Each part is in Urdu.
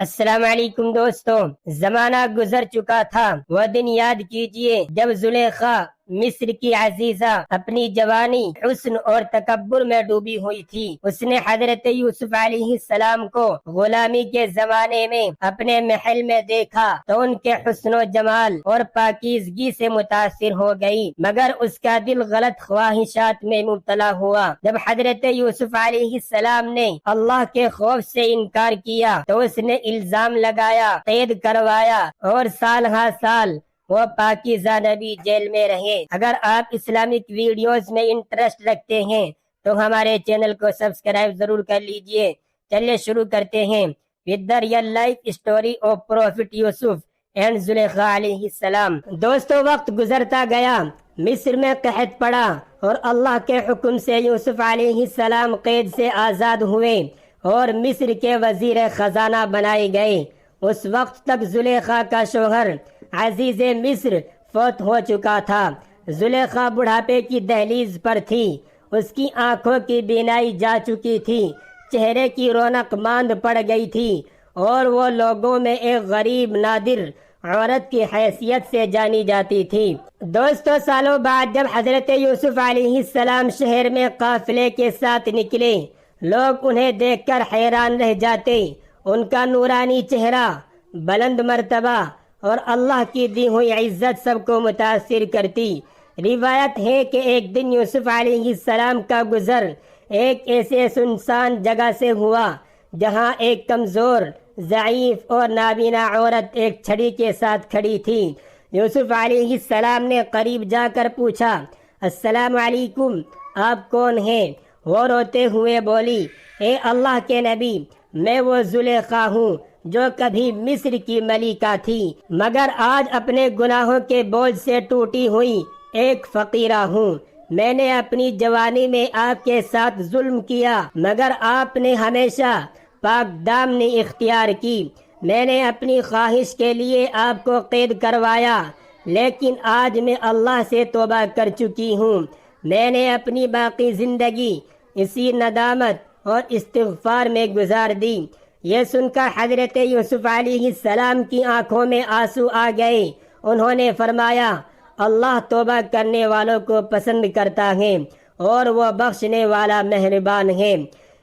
السلام علیکم دوستوں، زمانہ گزر چکا تھا، وہ دن یاد کیجئے جب زلیخا مصر کی عزیزہ اپنی جوانی، حسن اور تکبر میں ڈوبی ہوئی تھی۔ اس نے حضرت یوسف علیہ السلام کو غلامی کے زمانے میں اپنے محل میں دیکھا تو ان کے حسن و جمال اور پاکیزگی سے متاثر ہو گئی، مگر اس کا دل غلط خواہشات میں مبتلا ہوا۔ جب حضرت یوسف علیہ السلام نے اللہ کے خوف سے انکار کیا تو اس نے الزام لگایا، قید کروایا اور سال ہا سال وہ پاکیزہ نبی جیل میں رہے۔ اگر آپ اسلامک ویڈیوز میں انٹرسٹ رکھتے ہیں تو ہمارے چینل کو سبسکرائب ضرور کر لیجئے۔ چلیے شروع کرتے ہیں with the real life story of Prophet Yusuf and Zulaikha علیہ السلام۔ دوستو، وقت گزرتا گیا، مصر میں قحط پڑا اور اللہ کے حکم سے یوسف علیہ السلام قید سے آزاد ہوئے اور مصر کے وزیر خزانہ بنائے گئے۔ اس وقت تک زلیخا کا شوہر عزیز مصر فوت ہو چکا تھا۔ زلیخا بڑھاپے کی دہلیز پر تھی، اس کی آنکھوں کی بینائی جا چکی تھی، چہرے کی رونق ماند پڑ گئی تھی اور وہ لوگوں میں ایک غریب نادر عورت کی حیثیت سے جانی جاتی تھی۔ دوستو، سالوں بعد جب حضرت یوسف علیہ السلام شہر میں قافلے کے ساتھ نکلے، لوگ انہیں دیکھ کر حیران رہ جاتے۔ ان کا نورانی چہرہ، بلند مرتبہ اور اللہ کی دی ہوئی عزت سب کو متاثر کرتی۔ روایت ہے کہ ایک دن یوسف علیہ السلام کا گزر ایک ایسے سنسان جگہ سے ہوا جہاں ایک کمزور، ضعیف اور نابینا عورت ایک چھڑی کے ساتھ کھڑی تھی۔ یوسف علیہ السلام نے قریب جا کر پوچھا، السلام علیکم، آپ کون ہیں؟ وہ روتے ہوئے بولی، اے اللہ کے نبی، میں وہ زلیخا ہوں جو کبھی مصر کی ملکہ تھی، مگر آج اپنے گناہوں کے بوجھ سے ٹوٹی ہوئی ایک فقیرہ ہوں۔ میں نے اپنی جوانی میں آپ کے ساتھ ظلم کیا، مگر آپ نے ہمیشہ پاک دامنی اختیار کی۔ میں نے اپنی خواہش کے لیے آپ کو قید کروایا، لیکن آج میں اللہ سے توبہ کر چکی ہوں۔ میں نے اپنی باقی زندگی اسی ندامت اور استغفار میں گزار دی۔ یہ سن کر حضرت یوسف علیہ السلام کی آنکھوں میں آنسو آ گئے۔ انہوں نے فرمایا، اللہ توبہ کرنے والوں کو پسند کرتا ہے اور وہ بخشنے والا مہربان ہے۔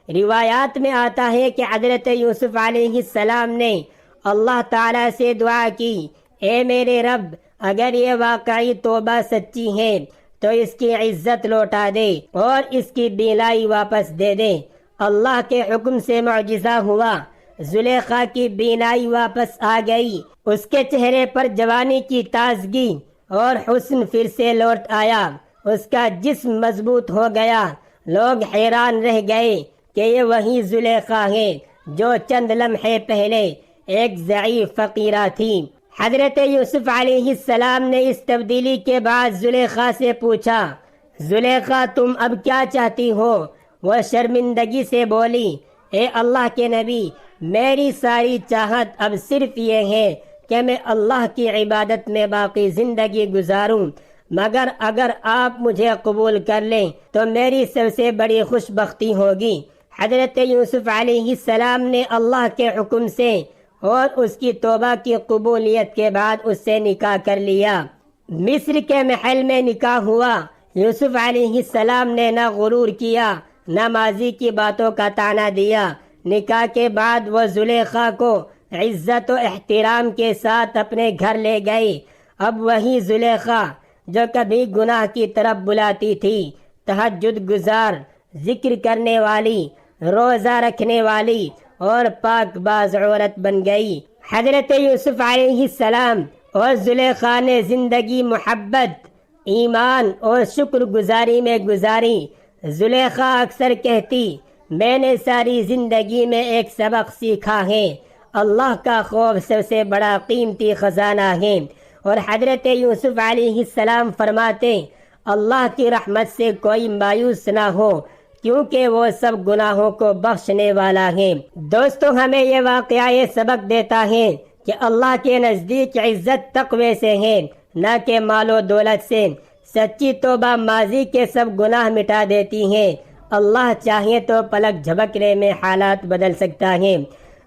روایات میں آتا ہے کہ حضرت یوسف علیہ السلام نے اللہ تعالیٰ سے دعا کی، اے میرے رب، اگر یہ واقعی توبہ سچی ہے تو اس کی عزت لوٹا دے اور اس کی بینائی واپس دے دے۔ اللہ کے حکم سے معجزہ ہوا، زلیخا کی بینائی واپس آ گئی، اس کے چہرے پر جوانی کی تازگی اور حسن پھر سے لوٹ آیا، اس کا جسم مضبوط ہو گیا۔ لوگ حیران رہ گئے کہ یہ وہی زلیخا ہے جو چند لمحے پہلے ایک ضعیف فقیرہ تھی۔ حضرت یوسف علیہ السلام نے اس تبدیلی کے بعد زلیخا سے پوچھا، زلیخا تم اب کیا چاہتی ہو؟ وہ شرمندگی سے بولی، اے اللہ کے نبی، میری ساری چاہت اب صرف یہ ہے کہ میں اللہ کی عبادت میں باقی زندگی گزاروں، مگر اگر آپ مجھے قبول کر لیں تو میری سب سے بڑی خوش بختی ہوگی۔ حضرت یوسف علیہ السلام نے اللہ کے حکم سے اور اس کی توبہ کی قبولیت کے بعد اس سے نکاح کر لیا۔ مصر کے محل میں نکاح ہوا۔ یوسف علیہ السلام نے نہ غرور کیا، نہ ماضی کی باتوں کا طعنہ دیا۔ نکاح کے بعد وہ زلیخا کو عزت و احترام کے ساتھ اپنے گھر لے گئی۔ اب وہی زلیخا جو کبھی گناہ کی طرف بلاتی تھی، تہجد گزار، ذکر کرنے والی، روزہ رکھنے والی اور پاک باز عورت بن گئی۔ حضرت یوسف علیہ السلام اور زلیخا نے زندگی محبت، ایمان اور شکر گزاری میں گزاری۔ زلیخا اکثر کہتی، میں نے ساری زندگی میں ایک سبق سیکھا ہے، اللہ کا خوف سب سے بڑا قیمتی خزانہ ہے۔ اور حضرت یوسف علیہ السلام فرماتے، اللہ کی رحمت سے کوئی مایوس نہ ہو کیونکہ وہ سب گناہوں کو بخشنے والا ہے۔ دوستو، ہمیں یہ واقعہ یہ سبق دیتا ہے کہ اللہ کے نزدیک عزت تقوی سے ہے، نہ کہ مال و دولت سے۔ سچی توبہ ماضی کے سب گناہ مٹا دیتی ہے۔ اللہ چاہے تو پلک جھپکنے میں حالات بدل سکتا ہے۔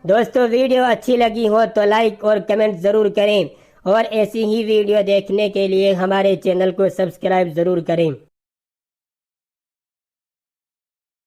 دوستو ویڈیو اچھی لگی ہو تو لائک اور کمنٹ ضرور کریں، اور ایسی ہی ویڈیو دیکھنے کے لیے ہمارے چینل کو سبسکرائب ضرور کریں۔